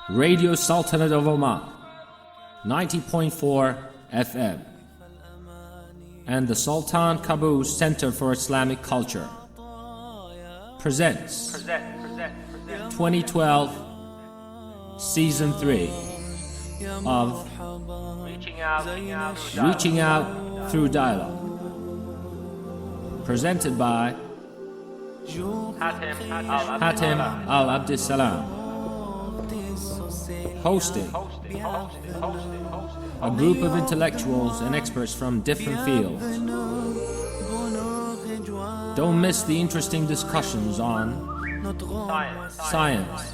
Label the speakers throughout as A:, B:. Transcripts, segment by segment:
A: Radio Sultanate of Oman, 90.4 FM, and the Sultan Qaboos Center for Islamic Culture presents 2012 Season 3 of Reaching Out Through Dialogue, presented by Hatem Al-Abdissalam, hosting a group of intellectuals and experts from different fields. Don't miss the interesting discussions on science,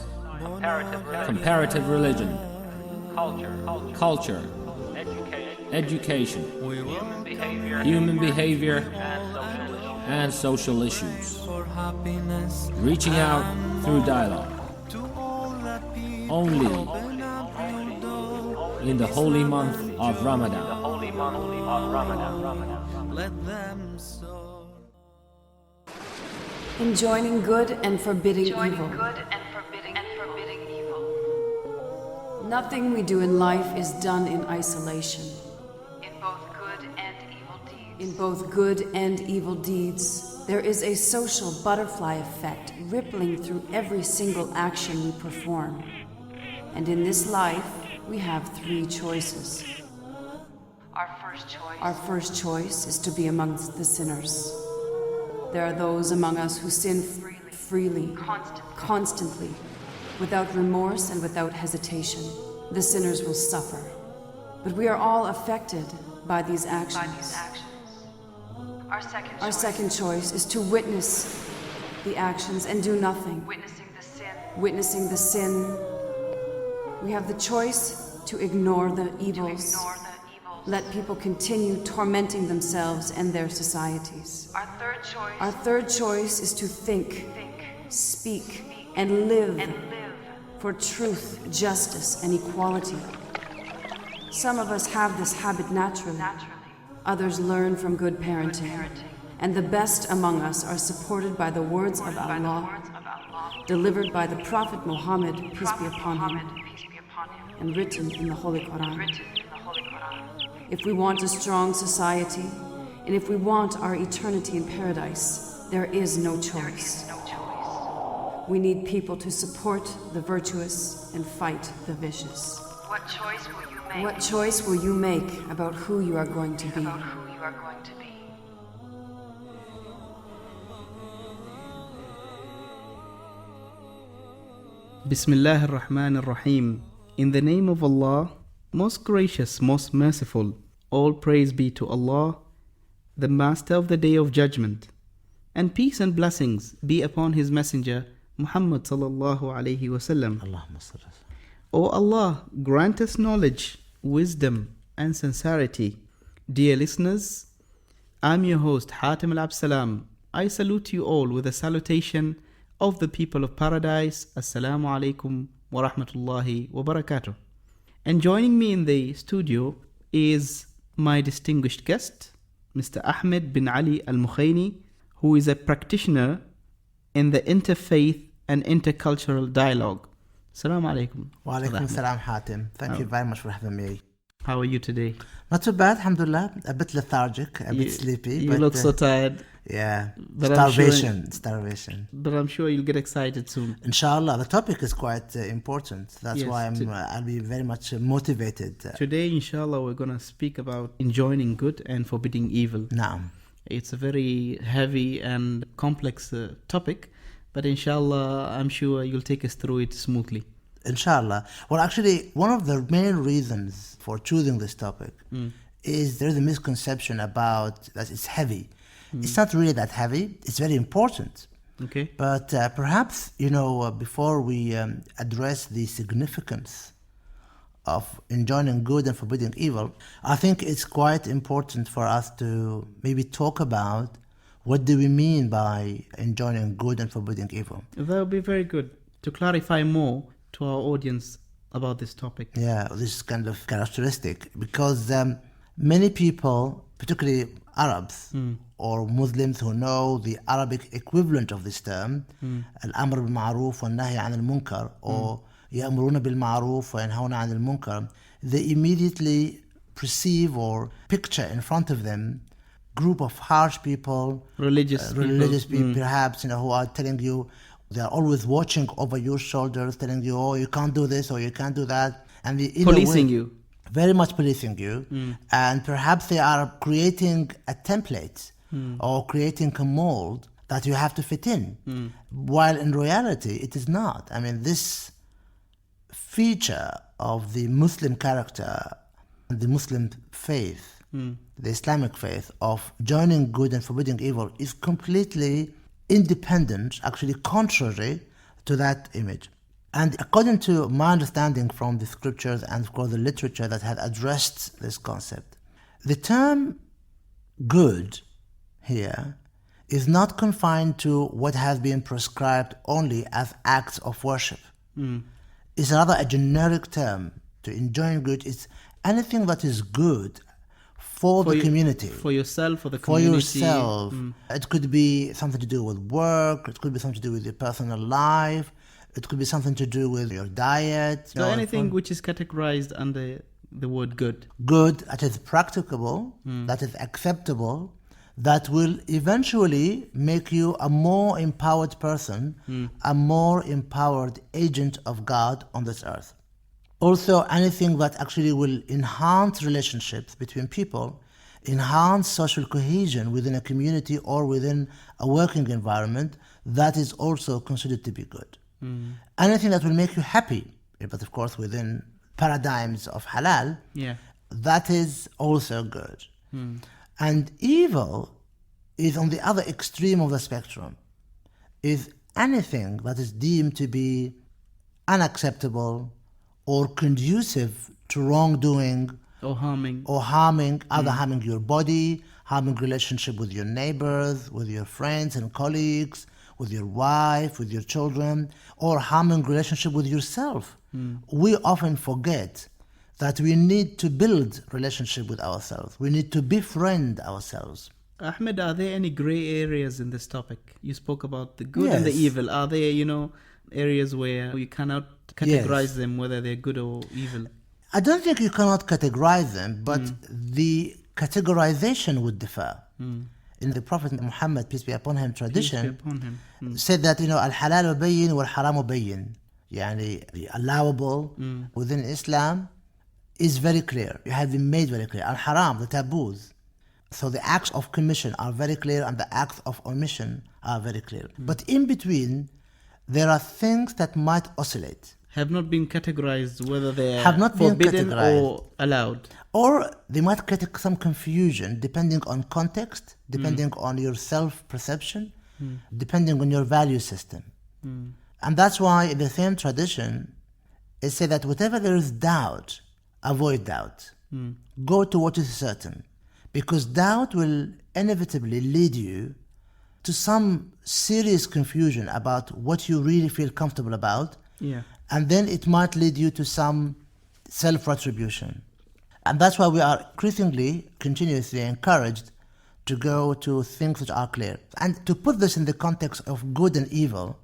A: comparative religion, culture, education, human behavior, and social issues. Reaching out through dialogue. Only in the holy month of Ramadan.
B: Enjoining good and forbidding evil. Nothing we do in life is done in isolation. In both good and evil deeds, there is a social butterfly effect rippling through every single action we perform. And in this life, we have three choices. Our first choice is to be amongst the sinners. There are those among us who sin freely, constantly, without remorse and without hesitation. The sinners will suffer. But we are all affected by these actions. Our second choice is to witness the actions and do nothing. Witnessing the sin. We have the choice to ignore the evils. Let people continue tormenting themselves and their societies. Our third choice is to think, speak, and live for truth, justice, and equality. Some of us have this habit naturally. Others learn from good parenting. And the best among us are supported by the words of Allah, delivered by the Prophet Muhammad, peace be upon him, and written in the Holy Quran. If we want a strong society, and if we want our eternity in paradise, there is no choice. We need people to support the virtuous and fight the vicious. What choice will you make about who you are going to be?
C: Bismillah ar-Rahman ar-Rahim. In the name of Allah, most gracious, most merciful. All praise be to Allah, the Master of the Day of Judgment. And peace and blessings be upon His Messenger, Muhammad sallallahu alayhi wasallam. O Allah, grant us knowledge, wisdom, and sincerity. Dear listeners, I'm your host, Hatem Al-Abdissalam. I salute you all with a salutation of the people of paradise. Assalamu alaikum wa rahmatullahi wa barakatuh. And joining me in the studio is my distinguished guest, Mr. Ahmed bin Ali Al-Mukhaini, who is a practitioner in the interfaith and intercultural dialogue. Assalamu alaikum.
D: Wa alaikum salam, Hatem. Thank you very much for having me.
C: How are you today?
D: Not too bad, alhamdulillah. A bit lethargic, a bit sleepy.
C: You look so tired.
D: Yeah,
C: But
D: starvation.
C: But I'm sure you'll get excited soon.
D: Inshallah, the topic is quite important. That's
C: Yes,
D: why I'll be very much motivated.
C: Today, inshallah, we're going to speak about enjoining good and forbidding evil.
D: Naam.
C: It's a very heavy and complex topic, but inshallah, I'm sure you'll take us through it smoothly.
D: Inshallah. Well, actually, one of the main reasons for choosing this topic is there's a misconception about that it's heavy. It's not really that heavy. It's very important.
C: Okay.
D: But perhaps, before we address the significance of enjoining good and forbidding evil, I think it's quite important for us to maybe talk about what do we mean by enjoining good and forbidding evil.
C: That would be very good to clarify more to our audience about this topic.
D: Yeah, this is kind of characteristic because many people, particularly Arabs or Muslims who know the Arabic equivalent of this term, al-amr bil-ma'ruf wa nahy an al-munkar, or يأمرون بالمعروف وينهون عن المنكر, they immediately perceive or picture in front of them group of harsh people,
C: Religious
D: people perhaps, who are telling you, they are always watching over your shoulders, telling you, oh, you can't do this or you can't do that, and
C: Policing you.
D: very much policing you, and perhaps they are creating a template or creating a mold that you have to fit in, while in reality it is not. I mean, this feature of the Muslim character and the Muslim faith, the Islamic faith, of joining good and forbidding evil is completely independent, actually contrary to that image. And according to my understanding from the scriptures and of course the literature that had addressed this concept, the term good here is not confined to what has been prescribed only as acts of worship. It's rather a generic term. To enjoying good is anything that is good for the community.
C: For yourself, for the community.
D: For yourself. It could be something to do with work, it could be something to do with your personal life, it could be something to do with your diet.
C: So anything which is categorized under the word good.
D: Good, that is practicable, that is acceptable, that will eventually make you a more empowered person, a more empowered agent of God on this earth. Also, anything that actually will enhance relationships between people, enhance social cohesion within a community or within a working environment, that is also considered to be good. Anything that will make you happy, but of course within paradigms of halal, that is also good. And evil is on the other extreme of the spectrum, is anything that is deemed to be unacceptable or conducive to wrongdoing
C: or harming,
D: either harming your body, harming relationship with your neighbors, with your friends and colleagues, with your wife, with your children, or harming relationship with yourself. We often forget that we need to build relationship with ourselves. We need to befriend ourselves.
C: Ahmed, are there any gray areas in this topic? You spoke about the good and the evil. Are there, areas where you cannot categorize them, whether they're good or evil?
D: I don't think you cannot categorize them, but the categorization would differ. In the Prophet Muhammad, peace be upon him, tradition, said that, al-halal bayyin wal-haram bayyin. Yani, the allowable within Islam is very clear. It has been made very clear. Al-haram, the taboos. So the acts of commission are very clear and the acts of omission are very clear. But in between, there are things that might oscillate.
C: Have not been categorized, whether they are forbidden or allowed.
D: Or they might create some confusion depending on context, depending on your self-perception, depending on your value system. And that's why in the same tradition, it said that whatever there is doubt, avoid doubt. Go to what is certain. Because doubt will inevitably lead you to some serious confusion about what you really feel comfortable about. And then it might lead you to some self-retribution. And that's why we are increasingly, continuously encouraged to go to things which are clear. And to put this in the context of good and evil,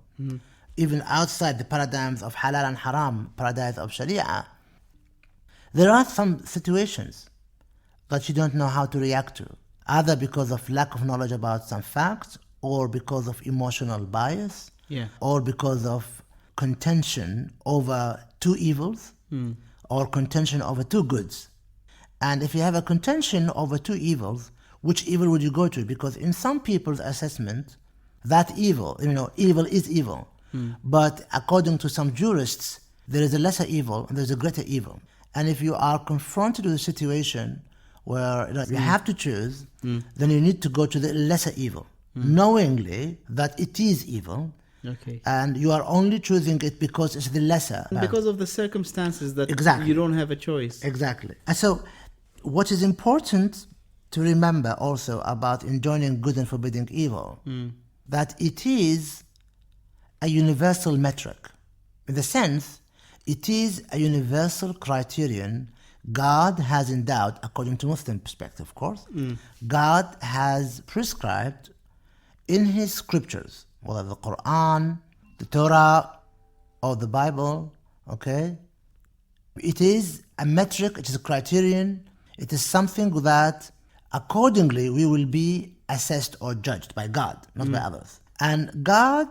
D: even outside the paradigms of halal and haram, paradigms of sharia, there are some situations that you don't know how to react to, either because of lack of knowledge about some facts, or because of emotional bias, or because of contention over two evils, or contention over two goods. And if you have a contention over two evils, which evil would you go to? Because in some people's assessment, that evil, evil is evil. But according to some jurists, there is a lesser evil and there's a greater evil. And if you are confronted with a situation where you have to choose, then you need to go to the lesser evil, knowingly that it is evil. And you are only choosing it because it's the lesser.
C: Because of the circumstances that you don't have a choice.
D: Exactly. And so what is important to remember also about enjoining good and forbidding evil, that it is a universal metric. In the sense, it is a universal criterion God has endowed, according to Muslim perspective, of course. God has prescribed in His scriptures, whether the Quran, the Torah, or the Bible, Okay? It is a metric, it is a criterion, it is something that accordingly we will be assessed or judged by God, not by others. And God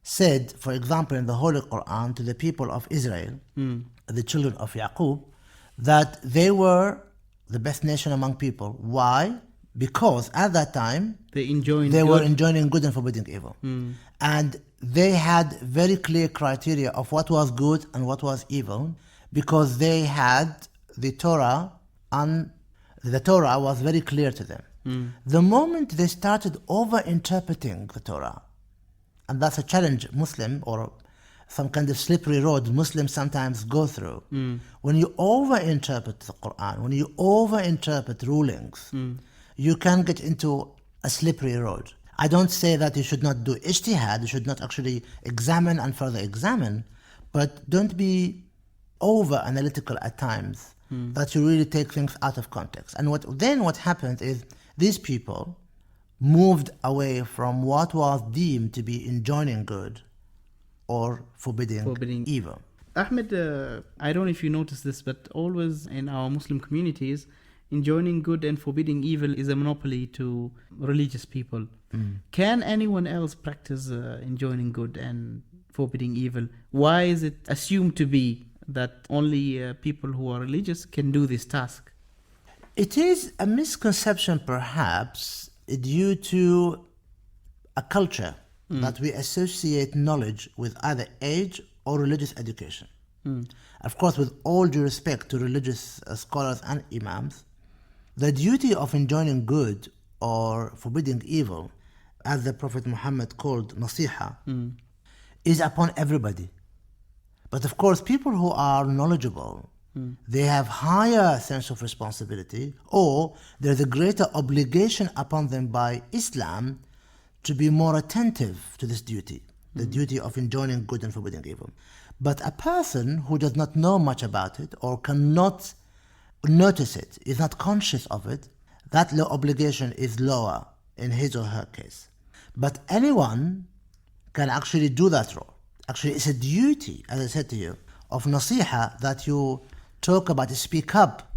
D: said, for example, in the Holy Quran to the people of Israel, the children of Yaqub, that they were the best nation among people. Why? Because at that time,
C: They
D: were enjoining good and forbidding evil. And they had very clear criteria of what was good and what was evil, because they had the Torah, and the Torah was very clear to them. The moment they started over-interpreting the Torah, and that's a challenge Muslim, or some kind of slippery road Muslims sometimes go through. When you over-interpret the Quran, when you over-interpret rulings, you can get into a slippery road. I don't say that you should not do ijtihad, you should not actually examine and further examine, but don't be over-analytical at times, that you really take things out of context. And what happened is these people moved away from what was deemed to be enjoining good or forbidding evil.
C: Ahmed, I don't know if you noticed this, but always in our Muslim communities, enjoining good and forbidding evil is a monopoly to religious people. Can anyone else practice enjoining good and forbidding evil? Why is it assumed to be that only people who are religious can do this task?
D: It is a misconception, perhaps, due to a culture that we associate knowledge with either age or religious education. Of course, with all due respect to religious scholars and imams, the duty of enjoining good or forbidding evil, as the Prophet Muhammad called nasiha, is upon everybody. But of course, people who are knowledgeable, they have higher sense of responsibility, or there's a greater obligation upon them by Islam to be more attentive to this duty, the duty of enjoining good and forbidding evil. But a person who does not know much about it or cannot notice it, is not conscious of it, that obligation is lower in his or her case. But anyone can actually do that role. Actually, it's a duty, as I said to you, of nasiha, that you talk about, speak up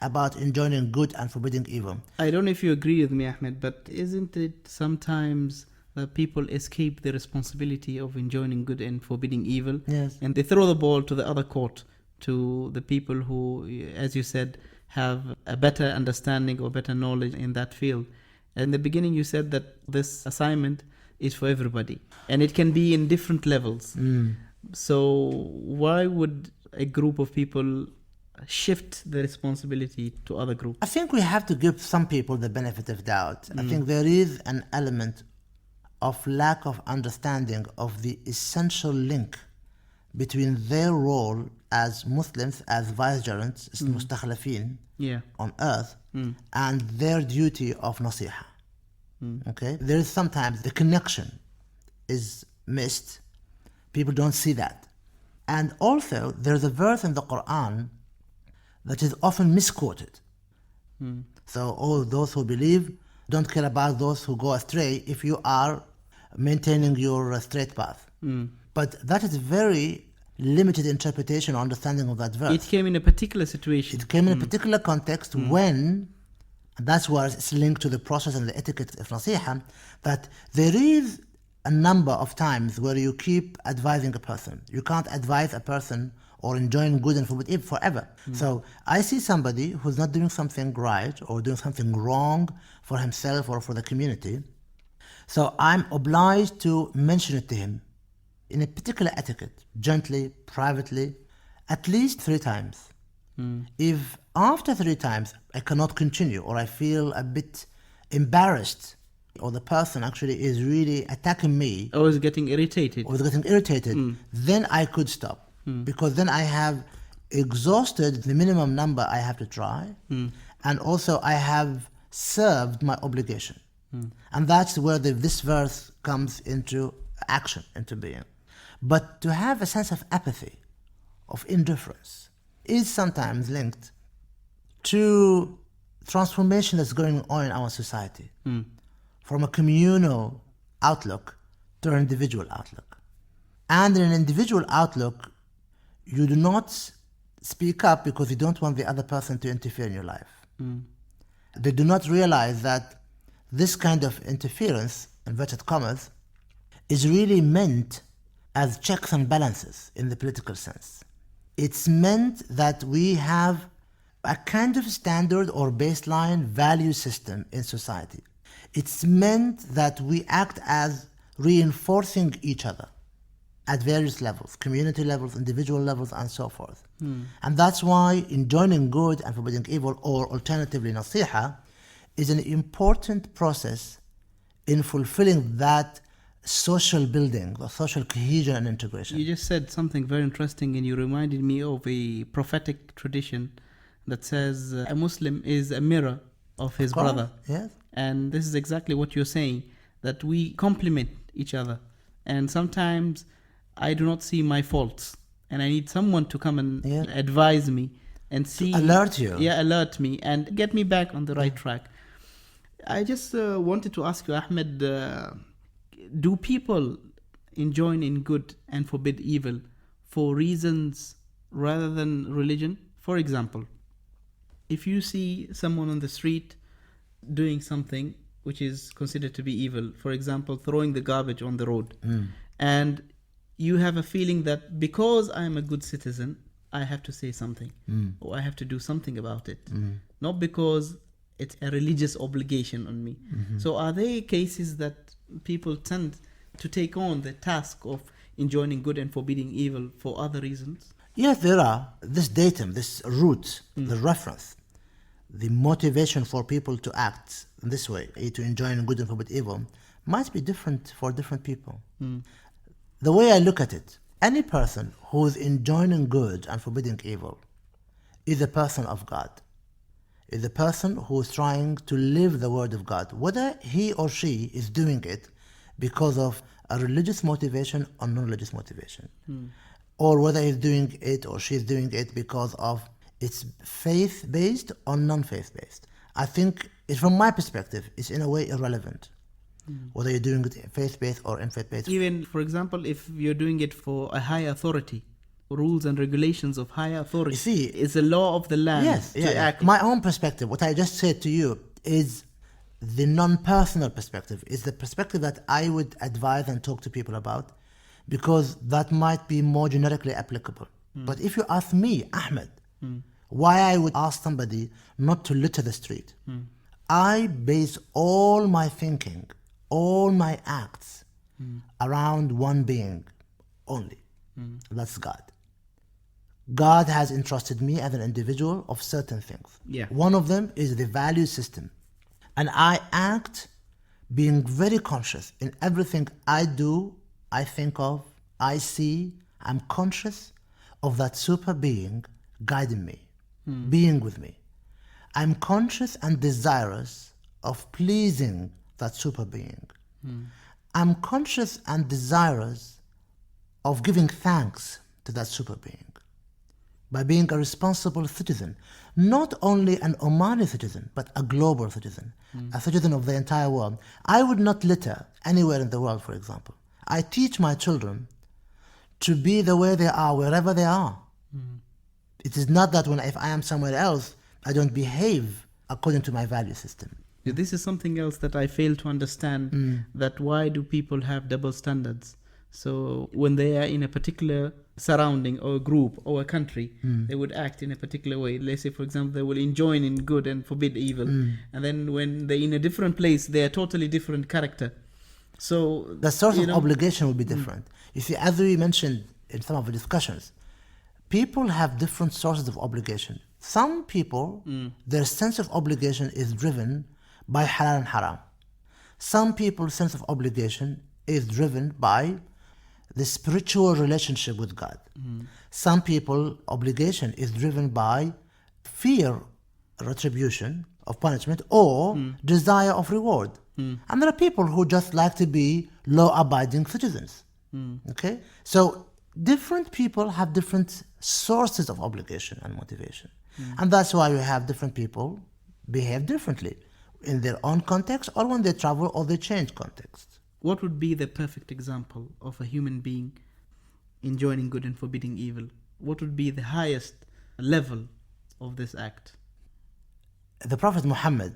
D: about enjoining good and forbidding evil.
C: I don't know if you agree with me, Ahmed, but isn't it sometimes that people escape the responsibility of enjoining good and forbidding evil?
D: Yes.
C: And they throw the ball to the other court, to the people who, as you said, have a better understanding or better knowledge in that field. In the beginning, you said that this assignment is for everybody, and it can be in different levels. So why would a group of people shift the responsibility to other groups?
D: I think we have to give some people the benefit of doubt. I think there is an element of lack of understanding of the essential link between their role as Muslims, as vicegerents, mustakhlafin on earth, and their duty of nasiha. Okay? There is sometimes the connection is missed. People don't see that. And also, there's a verse in the Quran that is often misquoted. So, all those who believe don't care about those who go astray if you are maintaining your straight path. But that is very limited interpretation or understanding of that verse.
C: It came in a particular situation.
D: It came in a particular context when, and that's where it's linked to the process and the etiquette of nasiha, that there is a number of times where you keep advising a person. You can't advise a person or enjoin good and forbid evil forever. So I see somebody who's not doing something right or doing something wrong for himself or for the community. So I'm obliged to mention it to him in a particular etiquette, gently, privately, at least 3 times. If after 3 times I cannot continue, or I feel a bit embarrassed, or the person actually is really attacking me,
C: I was getting irritated.
D: then I could stop. Because then I have exhausted the minimum number I have to try, and also I have served my obligation. And that's where this verse comes into action, into being. But to have a sense of apathy, of indifference, is sometimes linked to transformation that's going on in our society, from a communal outlook to an individual outlook. And in an individual outlook, you do not speak up because you don't want the other person to interfere in your life. They do not realize that this kind of interference, inverted commas, is really meant as checks and balances in the political sense. It's meant that we have a kind of standard or baseline value system in society. It's meant that we act as reinforcing each other at various levels, community levels, individual levels, and so forth. And that's why enjoining good and forbidding evil, or alternatively nasiha, is an important process in fulfilling that social building, or social cohesion and integration.
C: You just said something very interesting, and you reminded me of a prophetic tradition that says a Muslim is a mirror of his brother.
D: Yes.
C: And this is exactly what you're saying, that we complement each other. And sometimes I do not see my faults, and I need someone to come and advise me and see,
D: alert you.
C: Alert me and get me back on the right track. I just wanted to ask you, Ahmed, do people enjoin in good and forbid evil for reasons rather than religion? For example, if you see someone on the street doing something which is considered to be evil, for example, throwing the garbage on the road, and you have a feeling that because I'm a good citizen, I have to say something, or I have to do something about it, not because it's a religious obligation on me. So are there cases that people tend to take on the task of enjoining good and forbidding evil for other reasons?
D: Yes, there are. This datum, this root, the reference, the motivation for people to act in this way, to enjoin good and forbid evil, might be different for different people. The way I look at it, any person who is enjoining good and forbidding evil is a person of God, is a person who is trying to live the word of God, whether he or she is doing it because of a religious motivation or non-religious motivation, or whether he's doing it or she's doing it because of it's faith-based or non-faith-based. I think, from my perspective, it's in a way irrelevant, whether you're doing it faith-based or unfaith-based.
C: Even, for example, if you're doing it for a high authority, rules and regulations of high authority,
D: You see,
C: it's the law of the land to act.
D: My own perspective, what I just said to you, is the non-personal perspective, is the perspective that I would advise and talk to people about, because that might be more generically applicable. But if you ask me, Ahmed, why I would ask somebody not to litter the street, I base all my thinking, all my acts around one being only. That's God. God has entrusted me as an individual of certain things. One of them is the value system. And I act being very conscious in everything I do, I think of, I see. I'm conscious of that super being guiding me, being with me. I'm conscious and desirous of pleasing that super being. I'm conscious and desirous of giving thanks to that super being by being a responsible citizen, not only an Omani citizen, but a global citizen, a citizen of the entire world. I would not litter anywhere in the world, for example. I teach my children to be the way they are, wherever they are. It is not that if I am somewhere else, I don't behave according to my value system.
C: This is something else that I fail to understand, that why do people have double standards? So when they are in a particular surrounding or a group or a country, they would act in a particular way. Let's say, for example, they will enjoin in good and forbid evil. And then when they're in a different place, they are totally different character. So
D: the source of obligation will be different. You see, as we mentioned in some of the discussions, people have different sources of obligation. Some people, their sense of obligation is driven by halal and haram. Some people's sense of obligation is driven by the spiritual relationship with God. Some people, obligation is driven by fear, retribution of punishment, or desire of reward. And there are people who just like to be law-abiding citizens. Okay? So different people have different sources of obligation and motivation. And that's why you have different people behave differently in their own context, or when they travel or they change context.
C: What would be the perfect example of a human being enjoining good and forbidding evil? what would be the highest level of this act?
D: The Prophet Muhammad,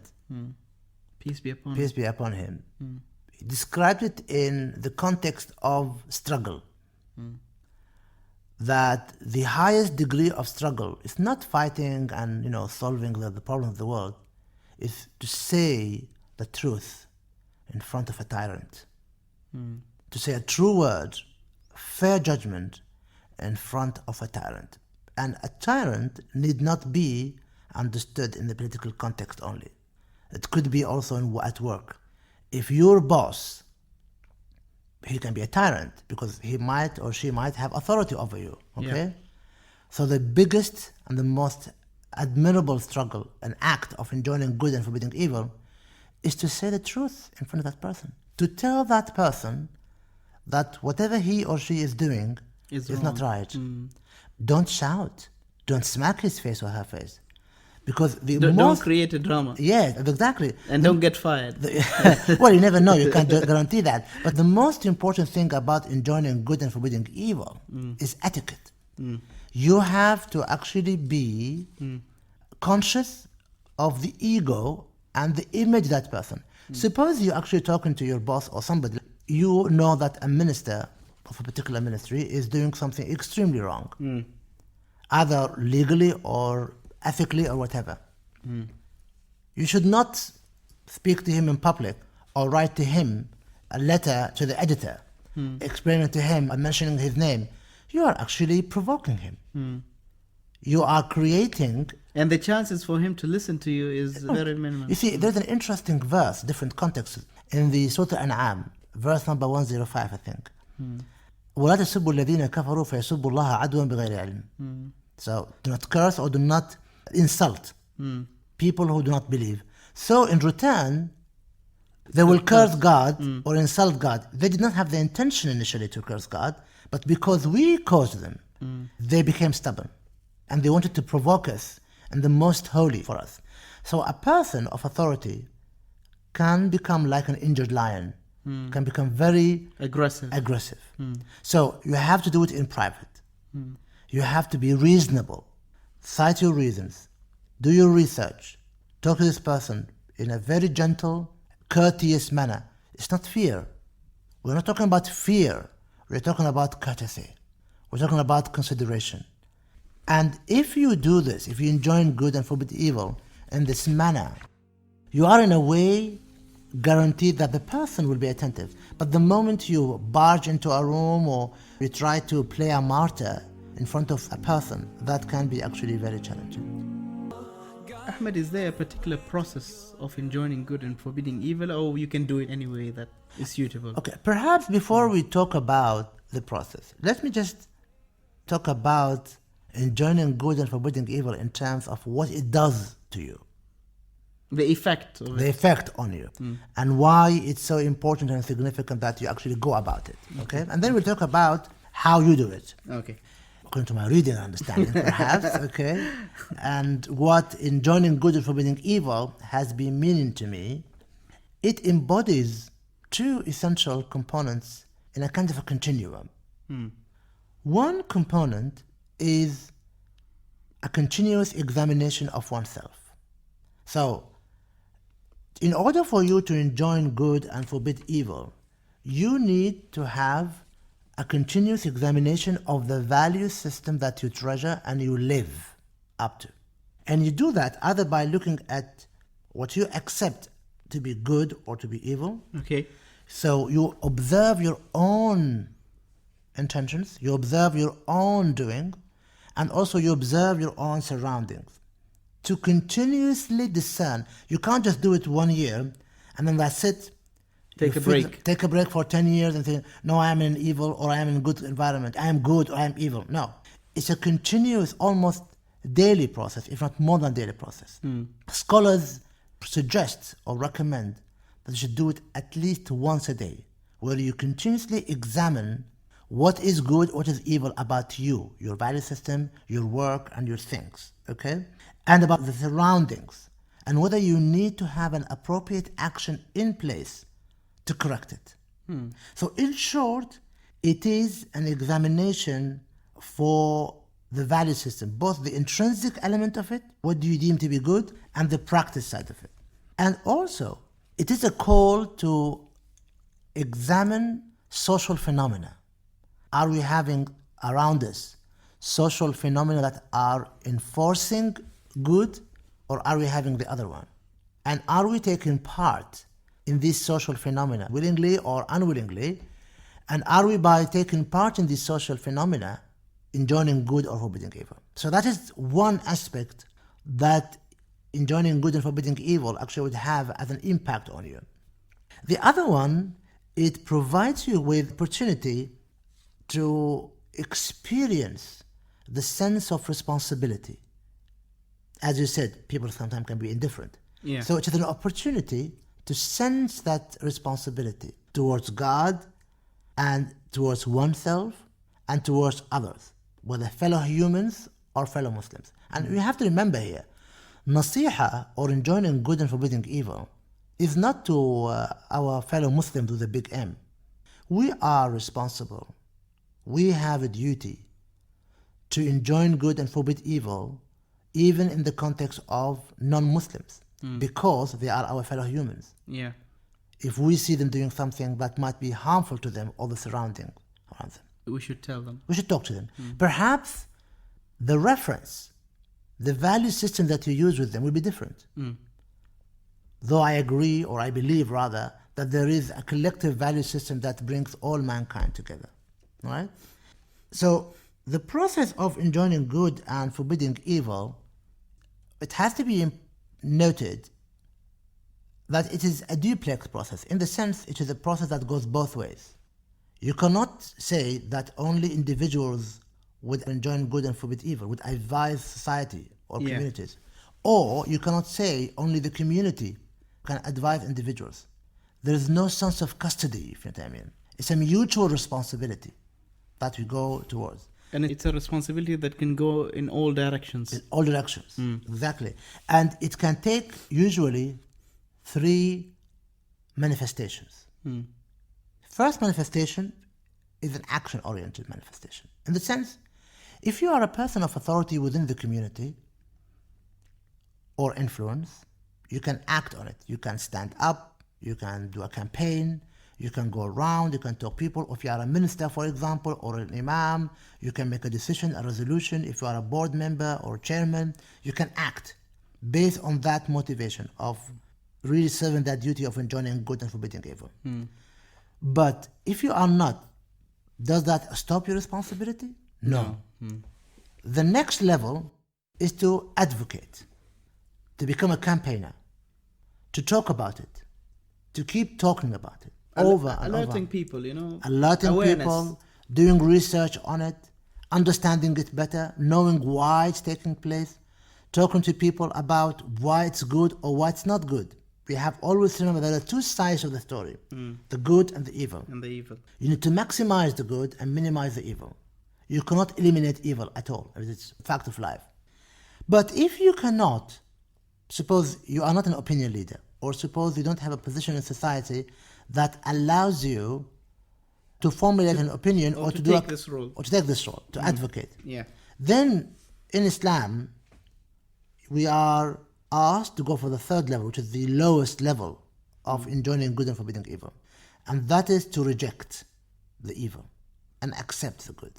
C: Peace be upon
D: peace be upon him, he described it in the context of struggle. That the highest degree of struggle is not fighting and solving the problems of the world, is to say the truth in front of a tyrant, to say a true word, fair judgment in front of a tyrant. And a tyrant need not be understood in the political context only. It could be also at work. If your boss, he can be a tyrant because he might or she might have authority over you, okay?
C: Yeah.
D: So the biggest and the most admirable struggle, an act of enjoining good and forbidding evil, is to say the truth in front of that person. To tell that person that whatever he or she is doing is not right. Don't shout. Don't smack his face or her face. Because
C: don't create a drama.
D: Yeah, exactly.
C: And don't get fired.
D: Well, you never know. You can't guarantee that. But the most important thing about enjoining good and forbidding evil is etiquette. You have to actually be conscious of the ego and the image of that person. Suppose you're actually talking to your boss or somebody. You know that a minister of a particular ministry is doing something extremely wrong. Either legally or ethically or whatever. You should not speak to him in public or write to him a letter to the editor explaining to him and mentioning his name. You are actually provoking him. You are creating...
C: And the chances for him to listen to you is very minimal.
D: You see, there's an interesting verse, different contexts, in the Surah Al-An'am, verse number 105, I think. وَلَا تَسُبُّوا الَّذِينَ كَفَرُوا فَيَسُبُّوا اللَّهَ عَدْوًا بِغَيْرِ عِلْمٍ. So, do not curse or do not insult people who do not believe. So, in return, they will curse God or insult God. They did not have the intention initially to curse God, but because we caused them, they became stubborn. And they wanted to provoke us and the most holy for us. So a person of authority can become like an injured lion, can become very aggressive. So you have to do it in private. You have to be reasonable. Cite your reasons. Do your research. Talk to this person in a very gentle, courteous manner. It's not fear. We're not talking about fear. We're talking about courtesy. We're talking about consideration. And if you do this, if you enjoin good and forbid evil in this manner, you are in a way guaranteed that the person will be attentive. But the moment you barge into a room or you try to play a martyr in front of a person, that can be actually very challenging.
C: Ahmed, is there a particular process of enjoining good and forbidding evil, or you can do it any way that is suitable?
D: Okay, perhaps before we talk about the process, let me just talk about enjoining good and forbidding evil in terms of what it does to you.
C: The effect of it.
D: The effect on you. And why it's so important and significant that you actually go about it. Okay? And then we'll talk about how you do it.
C: Okay.
D: According to my reading and understanding, perhaps. Okay? And what enjoining good and forbidding evil has been meaning to me. It embodies two essential components in a kind of a continuum. One component is a continuous examination of oneself. So, in order for you to enjoin good and forbid evil, you need to have a continuous examination of the value system that you treasure and you live up to. And you do that either by looking at what you accept to be good or to be evil.
C: Okay.
D: So you observe your own intentions, you observe your own doing, and also you observe your own surroundings. To continuously discern. You can't just do it 1 year and then that's it.
C: Take a break.
D: Take a break for 10 years and say, no, I am in evil or I am in good environment. I am good or I am evil. No. It's a continuous, almost daily process, if not more than daily process. Scholars suggest or recommend that you should do it at least once a day, where you continuously examine what is good, what is evil about you, your value system, your work, and your things, okay? And about the surroundings, and whether you need to have an appropriate action in place to correct it. So in short, it is an examination for the value system, both the intrinsic element of it, what do you deem to be good, and the practice side of it. And also, it is a call to examine social phenomena. Are we having around us social phenomena that are enforcing good, or are we having the other one? And are we taking part in these social phenomena willingly or unwillingly? And are we, by taking part in these social phenomena, enjoining good or forbidding evil? So that is one aspect that enjoining good and forbidding evil actually would have as an impact on you. The other one, it provides you with opportunity to experience the sense of responsibility. As you said, people sometimes can be indifferent.
C: Yeah.
D: So it is an opportunity to sense that responsibility towards God and towards oneself and towards others, whether fellow humans or fellow Muslims. And we have to remember here, nasiha, or enjoining good and forbidding evil, is not to our fellow Muslims with a big M. We are responsible. We have a duty to enjoin good and forbid evil, even in the context of non-Muslims, because they are our fellow humans.
C: Yeah.
D: If we see them doing something that might be harmful to them or the surrounding around them,
C: We should tell them.
D: we should talk to them. Perhaps the reference, the value system that you use with them will be different. Though I agree, or I believe rather, that there is a collective value system that brings all mankind together. All right? So the process of enjoining good and forbidding evil, it has to be noted that it is a duplex process, in the sense it is a process that goes both ways. You cannot say that only individuals would enjoin good and forbid evil, would advise society or
C: Yeah.
D: communities. Or you cannot say only the community can advise individuals. There is no sense of custody, if you know what I mean. It's a mutual responsibility that we go towards.
C: And it's a responsibility that can go in all directions.
D: In all directions. Exactly. And it can take usually 3 manifestations. First manifestation is an action-oriented manifestation. In the sense, if you are a person of authority within the community or influence, you can act on it. You can stand up, you can do a campaign, you can go around, you can talk people. If you are a minister, for example, or an imam, you can make a decision, a resolution. If you are a board member or chairman, you can act based on that motivation of really serving that duty of enjoining good and forbidding evil. But if you are not, does that stop your responsibility? No. The next level is to advocate, to become a campaigner, to talk about it, to keep talking about it over and
C: Alerting
D: over.
C: people,
D: Alerting
C: awareness.
D: people, doing research on it, understanding it better, knowing why it's taking place, talking to people about why it's good or why it's not good. We have always remember there are 2 sides of the story, the good and the evil.
C: And the evil.
D: You need to maximize the good and minimize the evil. You cannot eliminate evil at all. It's a fact of life. But if you cannot, suppose you are not an opinion leader, or suppose you don't have a position in society that allows you to formulate an opinion or to
C: take this role.
D: or to take this role, to advocate.
C: Yeah.
D: Then in Islam, we are asked to go for the 3rd level, which is the lowest level of enjoining good and forbidding evil. And that is to reject the evil and accept the good.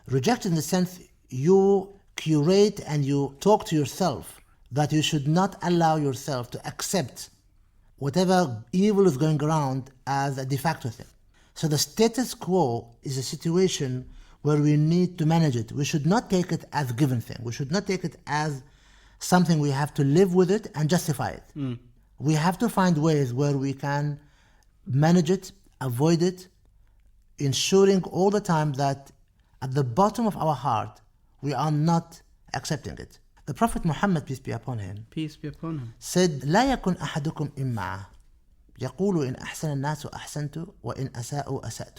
D: Reject in the sense you curate and you talk to yourself that you should not allow yourself to accept whatever evil is going around as a de facto thing. So the status quo is a situation where we need to manage it. We should not take it as a given thing. We should not take it as something we have to live with it and justify it. We have to find ways where we can manage it, avoid it, ensuring all the time that at the bottom of our heart, we are not accepting it. The Prophet Muhammad, peace be upon him,
C: Peace be upon him.
D: said, لا يكن أحدكم إمعة يقول إن أحسن الناس أحسنت وإن أساءوا أسأت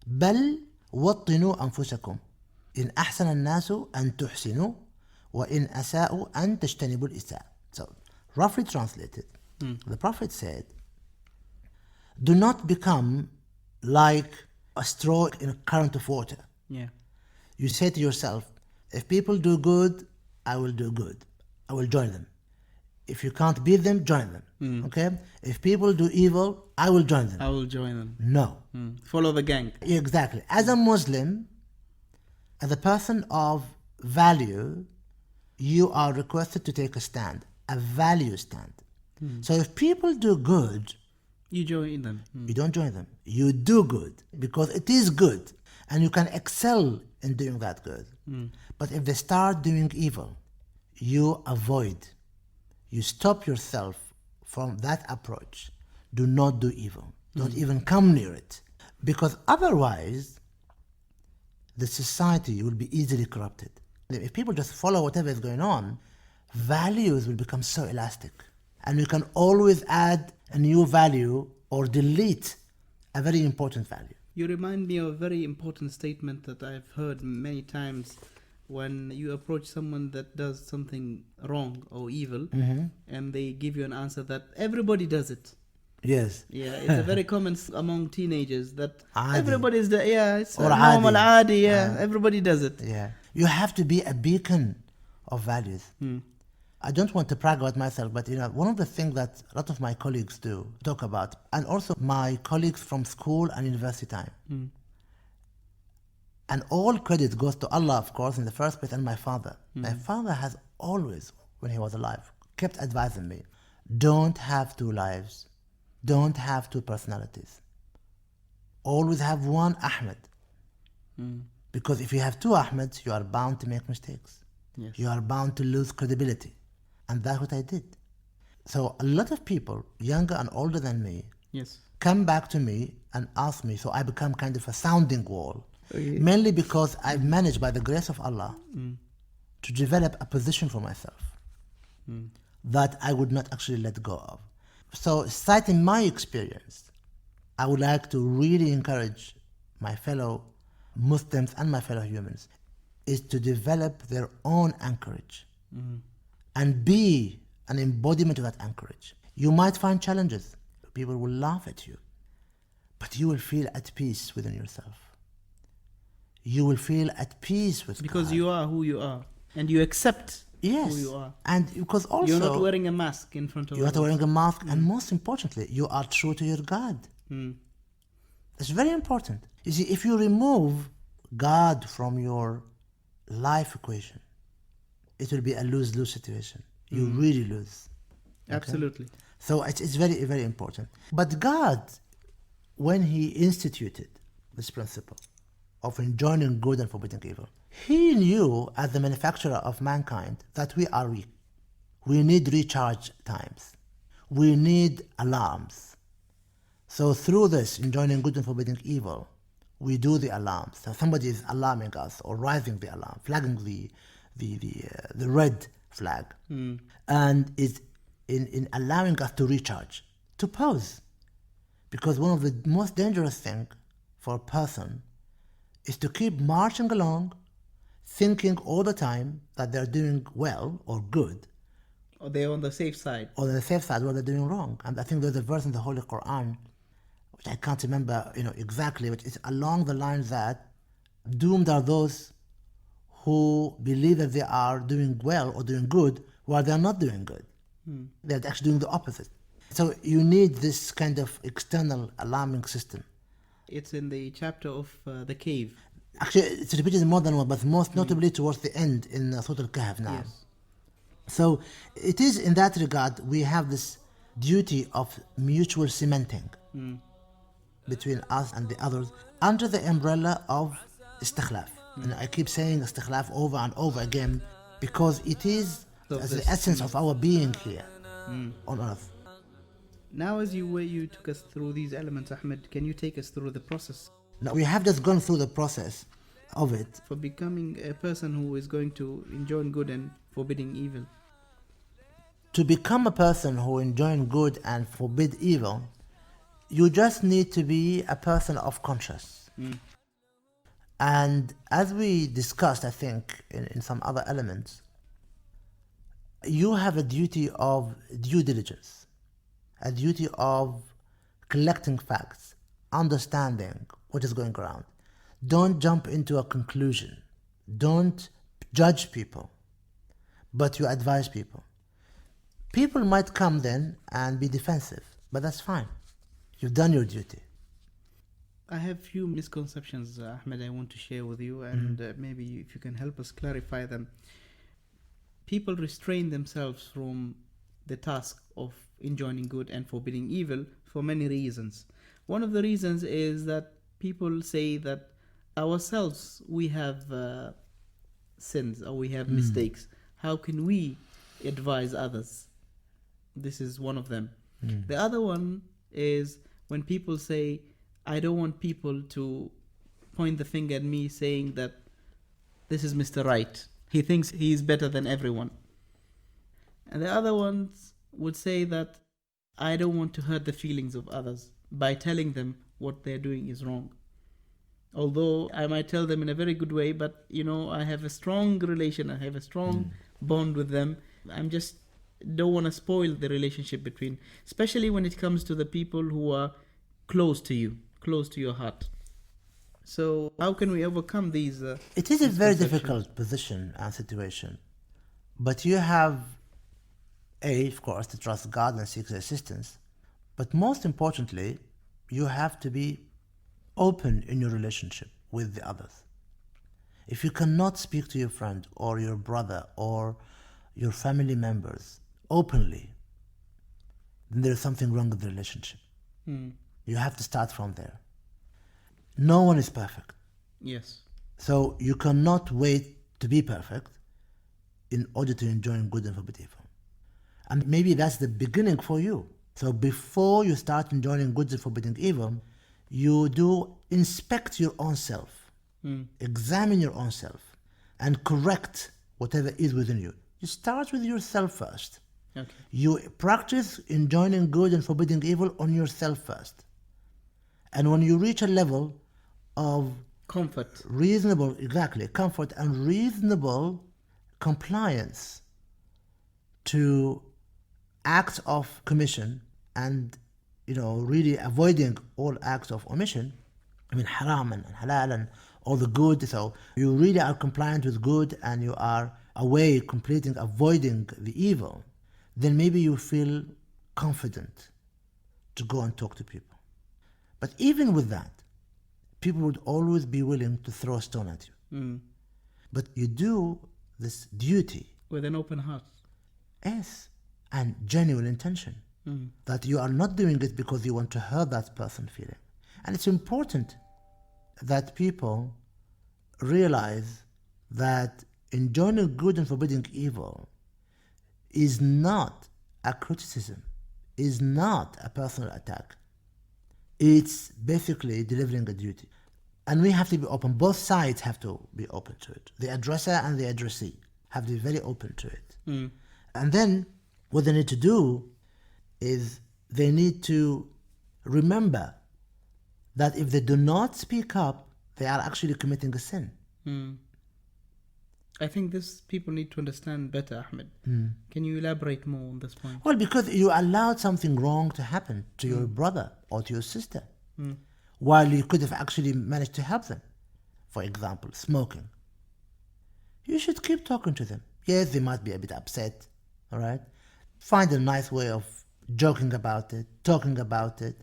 D: بل وطنوا أنفسكم إن أحسن الناس أن تحسنوا وإن أساءوا أن تجتنبوا الإساءة. So, roughly translated, the Prophet said, do not become like a straw in a current of water.
C: Yeah.
D: You say to yourself, If people do good, I will do good. I will join them. If you can't beat them, join them. Okay? If people do evil, I will join them.
C: I will join them.
D: No.
C: Follow the gang.
D: Exactly. As a Muslim, as a person of value, you are requested to take a stand, a value stand. So if people do good,
C: You join them.
D: you don't join them. You do good because it is good and you can excel in doing that good. But if they start doing evil, you avoid. You stop yourself from that approach. Do not do evil. Don't even come near it. Because otherwise, the society will be easily corrupted. If people just follow whatever is going on, values will become so elastic. And you can always add a new value or delete a very important value.
C: You remind me of a very important statement that I've heard many times when you approach someone that does something wrong or evil, and they give you an answer that everybody does it.
D: Yes.
C: Yeah, it's a very common among teenagers that
D: Adi.
C: everybody's the it's
D: Or
C: a normal
D: adi.
C: adi, everybody does it.
D: Yeah. You have to be a beacon of values. I don't want to brag about myself, but one of the things that a lot of my colleagues do talk about, and also my colleagues from school and university time. And all credit goes to Allah, of course, in the first place, and my father. My father has always, when he was alive, kept advising me, don't have two lives. Don't have two personalities. Always have one Ahmed. Because if you have two Ahmeds, you are bound to make mistakes.
C: Yes.
D: You are bound to lose credibility. And that's what I did. So a lot of people, younger and older than me,
C: Yes.
D: come back to me and ask me, so I become kind of a sounding wall.
C: Okay.
D: Mainly because I've managed, by the grace of Allah, to develop a position for myself that I would not actually let go of. So, citing my experience, I would like to really encourage my fellow Muslims and my fellow humans is to develop their own anchorage and be an embodiment of that anchorage. You might find challenges. People will laugh at you. But you will feel at peace within yourself. You will feel at peace with
C: Because
D: God.
C: you are who you are. And you accept
D: Yes.
C: who you are.
D: And because also
C: You're not wearing a mask in front of
D: you're not
C: others.
D: wearing a mask, and most importantly, you are true to your God. It's very important. You see, if you remove God from your life equation, it will be a lose-lose situation. You really lose. Okay?
C: Absolutely.
D: So it's very, very important. But God, when He instituted this principle of enjoining good and forbidding evil, He knew, as the manufacturer of mankind, that we are weak. We need recharge times. We need alarms. So through this, enjoining good and forbidding evil, we do the alarms. So somebody is alarming us or raising the alarm, flagging the red flag, and is in allowing us to recharge, to pause. Because one of the most dangerous things for a person is to keep marching along, thinking all the time that they're doing well or good,
C: Or they're on the safe side.
D: or the safe side, what they're doing wrong. And I think there's a verse in the Holy Quran, which I can't remember, exactly, but it's along the lines that doomed are those who believe that they are doing well or doing good while they're not doing good. They're actually doing the opposite. So you need this kind of external alarming system.
C: It's in the chapter of the cave.
D: Actually, it's repeated more than one, but most notably towards the end in Surah Al-Kahf now.
C: Yes.
D: So it is in that regard we have this duty of mutual cementing between us and the others under the umbrella of istikhlaf. And I keep saying istikhlaf over and over again because it is the essence of our being here on earth.
C: Now, as you took us through these elements, Ahmed, can you take us through the process
D: Now, we have just gone through the process of it.
C: for becoming a person who is going to enjoy good and forbidding evil?
D: To become a person who enjoys good and forbid evil, you just need to be a person of conscience. And as we discussed, I think, in some other elements, you have a duty of due diligence, a duty of collecting facts, understanding what is going around. Don't jump into a conclusion. Don't judge people, but you advise people. People might come then and be defensive, but that's fine. You've done your duty.
C: I have few misconceptions, Ahmed, I want to share with you, and maybe if you can help us clarify them. People restrain themselves from the task of enjoining good and forbidding evil for many reasons. One of the reasons is that people say that ourselves, we have sins or we have mistakes. How can we advise others? This is one of them. The other one is when people say, I don't want people to point the finger at me saying that this is Mr. Right. He thinks he is better than everyone. And the other ones would say that I don't want to hurt the feelings of others by telling them what they're doing is wrong. Although I might tell them in a very good way, but I have a strong relation, I have a strong bond with them. I'm just don't want to spoil the relationship between, especially when it comes to the people who are close to you, close to your heart. So how can we overcome these?
D: It is a very difficult position and situation, but you have, of course, to trust God and seek His assistance, but most importantly, you have to be open in your relationship with the others. If you cannot speak to your friend or your brother or your family members openly, then there is something wrong with the relationship. You have to start from there. No one is perfect.
C: Yes.
D: So you cannot wait to be perfect in order to enjoy good and forbid evil. And maybe that's the beginning for you. So before you start enjoying good and forbidding evil, you do inspect your own self, examine your own self, and correct whatever is within you. You start with yourself first.
C: Okay.
D: You practice enjoining good and forbidding evil on yourself first. And when you reach a level of
C: comfort and reasonable compliance to acts of commission and really avoiding all acts of omission, haram and halal and all the good, so you really are compliant with good and you are avoiding the evil, then maybe you feel confident to go and talk to people. But even with that, people would always be willing to throw a stone at you. But you do this duty with an open heart.
D: Yes, and genuine intention. That you are not doing it because you want to hurt that person's feeling. And it's important that people realize that enjoining good and forbidding evil is not a criticism, is not a personal attack. It's basically delivering a duty. And we have to be open. Both sides have to be open to it. The addresser and the addressee have to be very open to it. And then what they need to do is they need to remember that if they do not speak up, they are actually committing a sin.
C: I think this people need to understand better, Ahmed. Can you elaborate more on this point?
D: Well, because you allowed something wrong to happen to your brother or to your sister, while you could have actually managed to help them. For example, smoking. You should keep talking to them. Yes, they might be a bit upset, all right? Find a nice way of joking about it, talking about it,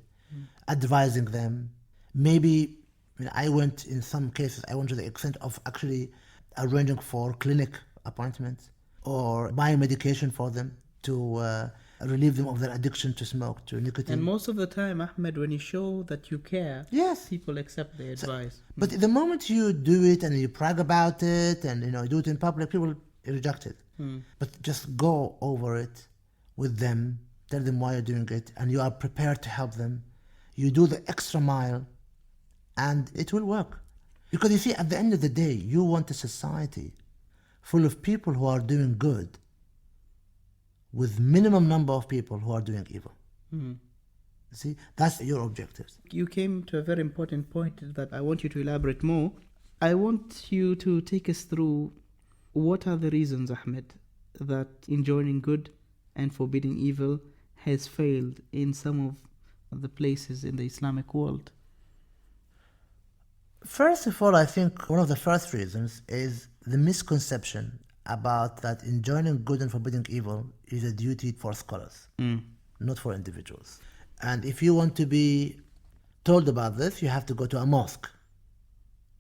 D: advising them. Maybe, in some cases, I went to the extent of actually arranging for clinic appointments or buying medication for them to relieve them of their addiction to smoke, to nicotine.
C: And most of the time, Ahmed, when you show that you care,
D: yes,
C: people accept the advice.
D: But the moment you do it and you brag about it and do it in public, people reject it. But just go over it with them, tell them why you're doing it, and you are prepared to help them. You do the extra mile, and it will work. Because you see, at the end of the day, you want a society full of people who are doing good with minimum number of people who are doing evil. See, that's your objectives.
C: You came to a very important point that I want you to elaborate more. I want you to take us through what are the reasons, Ahmed, that enjoining good and forbidding evil has failed in some of the places in the Islamic world.
D: First of all, I think one of the first reasons is the misconception about that enjoining good and forbidding evil is a duty for scholars, not for individuals. And if you want to be told about this, you have to go to a mosque,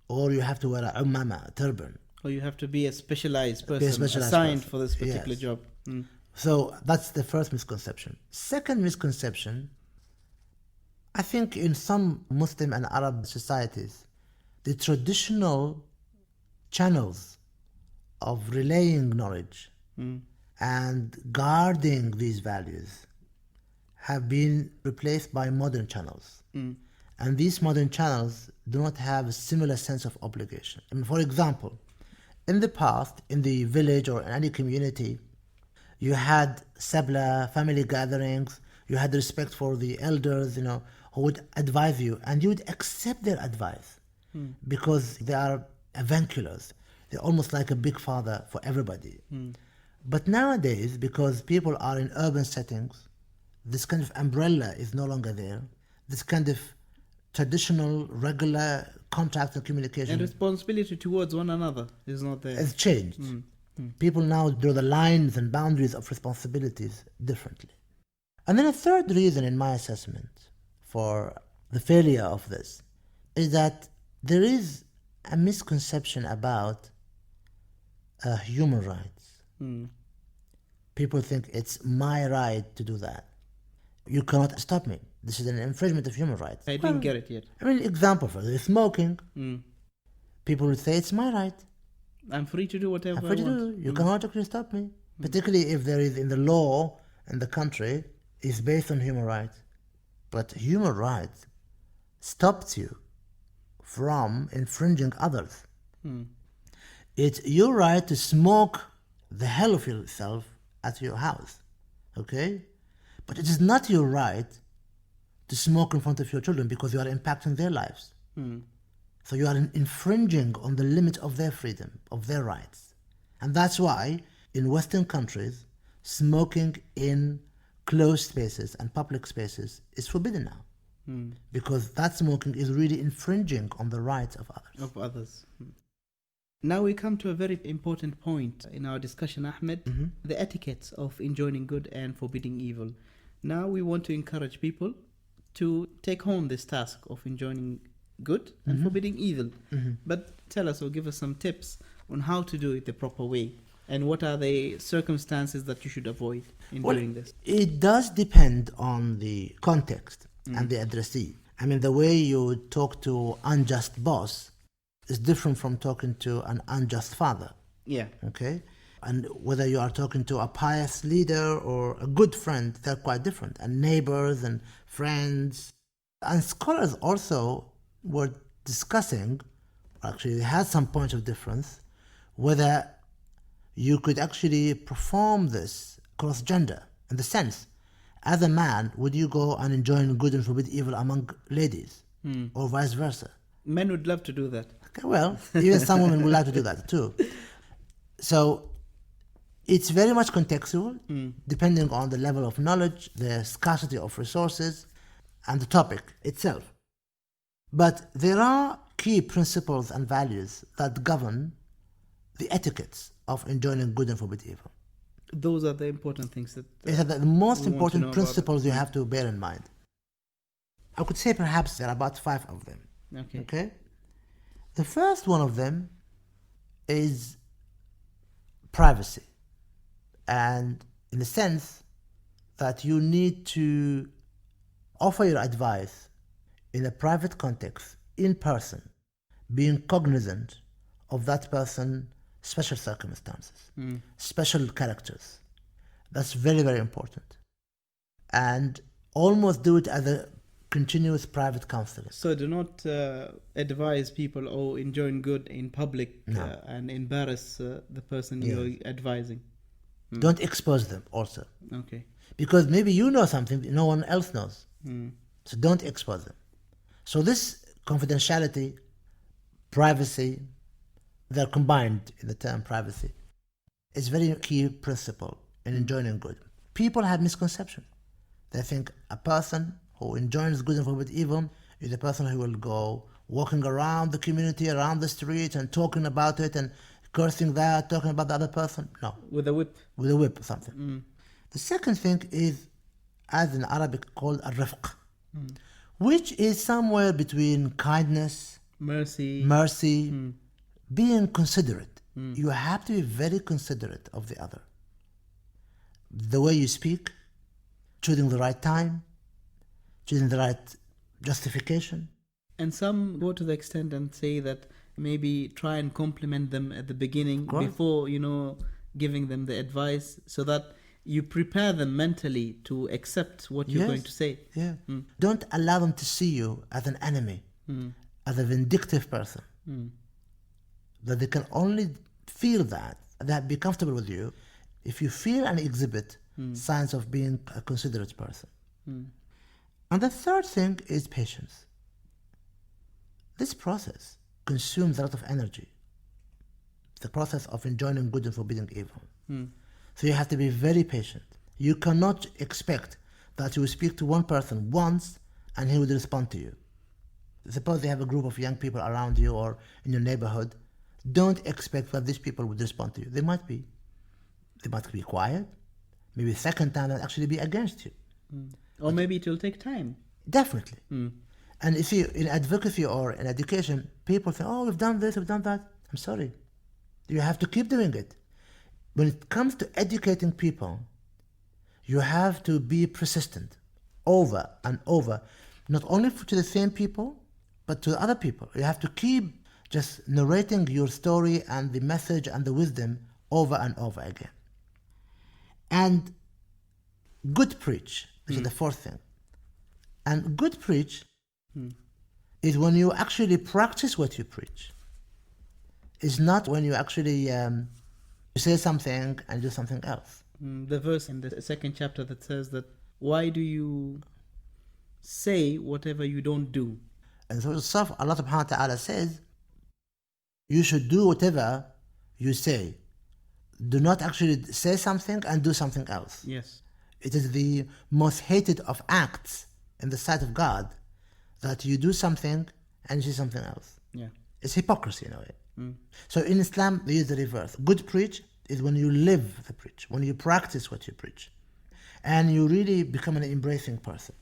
D: or you have to wear a ummama, a turban.
C: Or you have to be a specialized person,
D: specialized
C: assigned
D: person.
C: for this particular
D: Yes.
C: job.
D: So that's the first misconception. Second misconception, I think in some Muslim and Arab societies, the traditional channels of relaying knowledge and guarding these values have been replaced by modern channels. And these modern channels do not have a similar sense of obligation. I mean, for example, in the past, in the village or in any community, you had sabla, family gatherings, you had respect for the elders, who would advise you, and you would accept their advice because they are avunculars. They're almost like a big father for everybody. But nowadays, because people are in urban settings, this kind of umbrella is no longer there. This kind of traditional, regular contact and communication
C: And responsibility towards one another is not there.
D: has changed. People now draw the lines and boundaries of responsibilities differently. And then a third reason, in my assessment, for the failure of this is that there is a misconception about human rights. People think it's my right to do that. You cannot stop me. This is an infringement of human rights.
C: I didn't get it yet.
D: I mean, example for this, smoking. People would say it's my right.
C: I'm free to do whatever
D: I'm free
C: I
D: to
C: want.
D: do. You cannot actually stop me. Particularly if there is in the law in the country is based on human rights. But human rights stops you from infringing others. It's your right to smoke the hell of yourself at your house. Okay? But it is not your right to smoke in front of your children because you are impacting their lives. So you are infringing on the limit of their freedom, of their rights. And that's why in Western countries, smoking in closed spaces and public spaces is forbidden now. Because that smoking is really infringing on the rights of others.
C: Now we come to a very important point in our discussion, Ahmed, the etiquettes of enjoining good and forbidding evil. Now we want to encourage people to take home this task of enjoining good and forbidding evil. But tell us or give us some tips on how to do it the proper way and what are the circumstances that you should avoid in doing this.
D: It does depend on the context and the addressee. I mean, the way you talk to unjust boss is different from talking to an unjust father.
C: Yeah.
D: Okay? And whether you are talking to a pious leader or a good friend, they're quite different. And neighbors and friends. And scholars also were discussing, actually they had some points of difference, whether you could actually perform this cross gender, in the sense, as a man, would you go and enjoin good and forbid evil among ladies, or vice versa?
C: Men would love to do that.
D: Okay, well, even some women would like to do that too. So it's very much contextual, depending on the level of knowledge, the scarcity of resources, and the topic itself. But there are key principles and values that govern the etiquettes of enjoining good and forbid evil.
C: Those are the important things that
D: These are the most
C: we want to know
D: important
C: about
D: principles you have to bear in mind. I could say perhaps there are about 5 of them. Okay? The first one of them is privacy. And in the sense that you need to offer your advice in a private context, in person, being cognizant of that person's special circumstances, special characters. That's very, very important. And almost do it as a continuous private counseling.
C: So do not advise people or enjoin good in public and embarrass the person you're advising.
D: Don't expose them also.
C: Okay.
D: Because maybe you know something that no one else knows. So don't expose them. So this confidentiality, privacy, they're combined in the term privacy. It's a very key principle in enjoining good. People have misconception. They think a person who enjoins good and forbids evil is a person who will go walking around the community, around the street, and talking about it and cursing that, talking about the other person. No.
C: With a whip.
D: With a whip or something. The second thing is, as in Arabic, called al-rifq, which is somewhere between kindness, mercy, being considerate. You have to be very considerate of the other. The way you speak, choosing the right time, choosing the right justification.
C: And some go to the extent and say that maybe try and compliment them at the beginning before, giving them the advice, so that you prepare them mentally to accept what you're going to say.
D: Yeah. Don't allow them to see you as an enemy, as a vindictive person. That they can only feel that be comfortable with you if you feel and exhibit signs of being a considerate person. And the third thing is patience. This process consumes a lot of energy. The process of enjoining good and forbidding evil. So you have to be very patient. You cannot expect that you will speak to one person once and he will respond to you. Suppose you have a group of young people around you or in your neighborhood. Don't expect that these people would respond to you. They might be quiet. Maybe the second time they'll actually be against you.
C: Or maybe it will take time.
D: Definitely. And if you, in advocacy or in education, people say, oh, we've done this, we've done that. I'm sorry. You have to keep doing it. When it comes to educating people, you have to be persistent over and over, not only to the same people, but to other people. You have to keep just narrating your story and the message and the wisdom over and over again. And good preach, this is the fourth thing. And good preach is when you actually practice what you preach. It's not when you actually say something and do something else.
C: The verse in the second chapter that says that, why do you say whatever you don't do?
D: And so Allah subhanahu wa ta'ala says, you should do whatever you say. Do not actually say something and do something else.
C: Yes.
D: It is the most hated of acts in the sight of God, that you do something and you say something else.
C: Yeah.
D: It's hypocrisy in a way. So in Islam, they use the reverse. Good preach is when you live the preach, when you practice what you preach, and you really become an embracing person.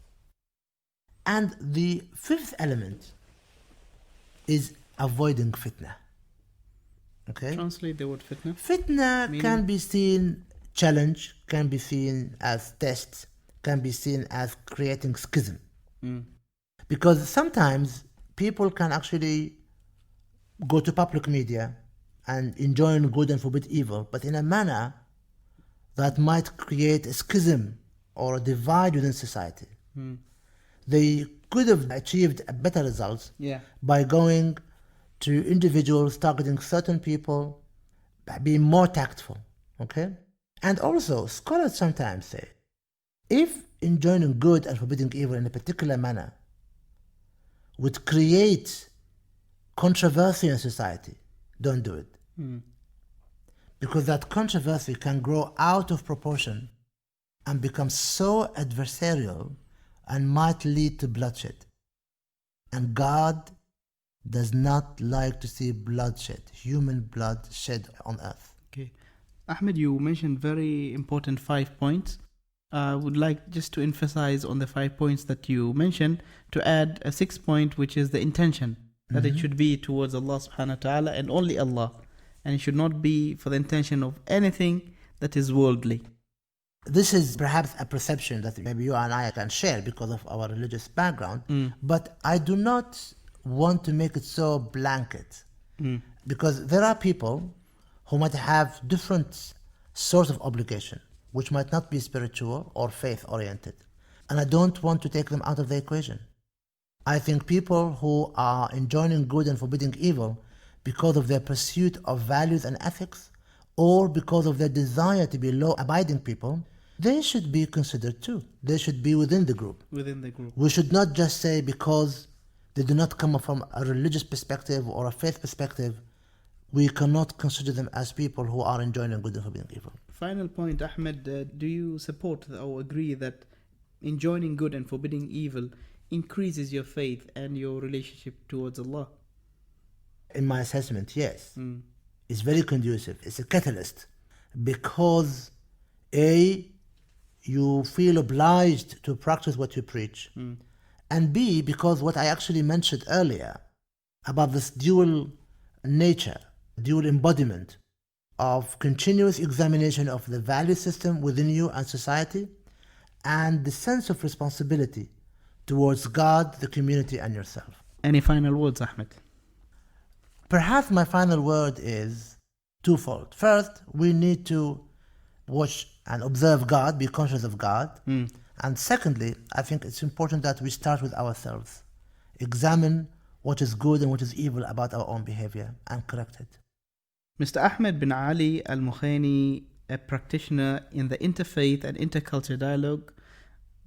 D: And the fifth element is avoiding fitna. Okay?
C: Translate the word fitna.
D: Fitna
C: Meaning?
D: can be seen challenge, can be seen as test, can be seen as creating schism. Because sometimes people can actually go to public media and enjoin good and forbid evil, but in a manner that might create a schism or a divide within society. They could have achieved a better results by going to individuals, targeting certain people, by being more tactful. Okay? And also, scholars sometimes say, if enjoining good and forbidding evil in a particular manner would create controversy in society, don't do it. Because that controversy can grow out of proportion and become so adversarial and might lead to bloodshed. And God does not like to see bloodshed, human blood shed on earth.
C: Okay. Ahmed, you mentioned very important 5 points. I would like just to emphasize on the 5 points that you mentioned, to add a 6th point, which is the intention. That it should be towards Allah subhanahu wa ta'ala and only Allah. And it should not be for the intention of anything that is worldly.
D: This is perhaps a perception that maybe you and I can share because of our religious background, but I do not want to make it so blanket. Because there are people who might have different sorts of obligation, which might not be spiritual or faith-oriented. And I don't want to take them out of the equation. I think people who are enjoining good and forbidding evil because of their pursuit of values and ethics, or because of their desire to be law-abiding people, they should be considered too. They should be within the group.
C: Within the group.
D: We should not just say because they do not come from a religious perspective or a faith perspective, we cannot consider them as people who are enjoining good and forbidding evil.
C: Final point, Ahmed, do you support or agree that enjoining good and forbidding evil increases your faith and your relationship towards Allah.
D: In my assessment, yes. It's very conducive. It's a catalyst because A, you feel obliged to practice what you preach, and B, because what I actually mentioned earlier about this dual nature, dual embodiment of continuous examination of the value system within you and society, and the sense of responsibility towards God, the community, and yourself.
C: Any final words, Ahmed?
D: Perhaps my final word is twofold. First, we need to watch and observe God, be conscious of God. And secondly, I think it's important that we start with ourselves. Examine what is good and what is evil about our own behavior and correct it.
C: Mr. Ahmed bin Ali Al-Mukhani, a practitioner in the interfaith and interculture dialogue,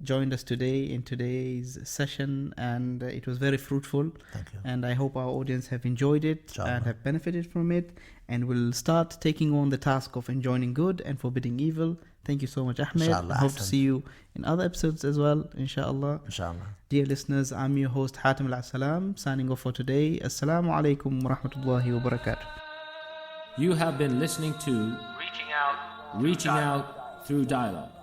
C: joined us today in today's session, and it was very fruitful.
D: Thank you.
C: And I hope our audience have enjoyed it and have benefited from it, and will start taking on the task of enjoining good and forbidding evil. Thank you so much, Ahmed. I hope to see you in other episodes as well, inshallah. Dear listeners, I'm your host Hatim Al-Salam, signing off for today. Assalamu alaikum wa rahmatullahi wa barakatuh.
A: You have been listening to Reaching Out Through Dialogue.